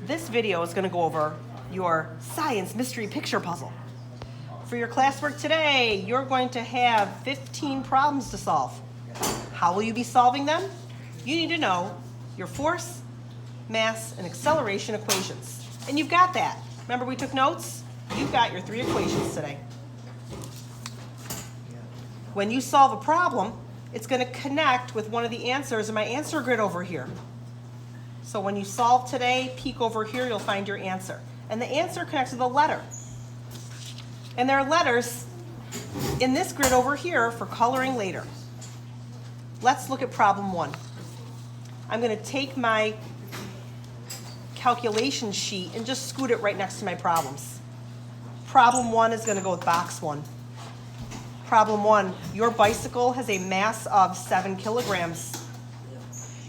This video is going to go over your science mystery picture puzzle. For your classwork today, you're going to have 15 problems to solve. How will you be solving them? You need to know your force, mass, and acceleration equations. And you've got that. Remember we took notes? You've got your 3 equations today. When you solve a problem, it's going to connect with one of the answers in my answer grid over here. So when you solve today, peek over here, you'll find your answer. And the answer connects with a letter. And there are letters in this grid over here for coloring later. Let's look at problem 1. I'm going to take my calculation sheet and just scoot it right next to my problems. Problem 1 is going to go with box 1. Problem 1, your bicycle has a mass of 7 kilograms.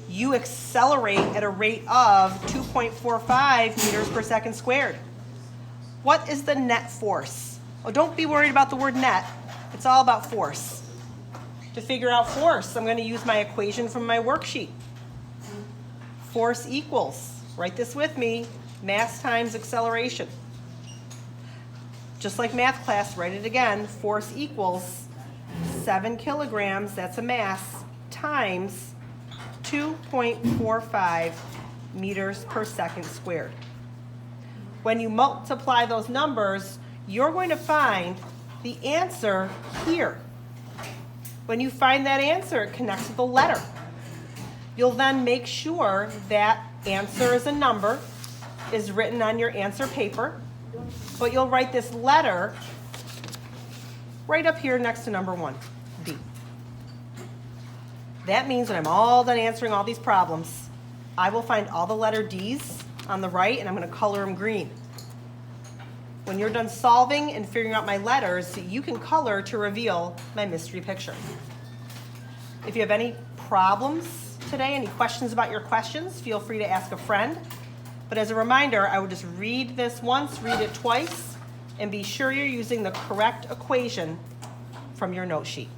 You accelerate at a rate of 2.45 meters per second squared. What is the net force? Oh, don't be worried about the word net. It's all about force. To figure out force, I'm going to use my equation from my worksheet. Force equals, write this with me, mass times acceleration. Just like math class, write it again. Force equals 7 kilograms, that's a mass, times 2.45 meters per second squared. When you multiply those numbers, you're going to find the answer here. When you find that answer, it connects with a letter. You'll then make sure that answer is a number, is written on your answer paper, but you'll write this letter right up here next to number 1, D. That means when I'm all done answering all these problems, I will find all the letter D's on the right and I'm going to color them green. When you're done solving and figuring out my letters, you can color to reveal my mystery picture. If you have any problems today, any questions about your questions, feel free to ask a friend. But as a reminder, I would just read this once, read it twice, and be sure you're using the correct equation from your note sheet.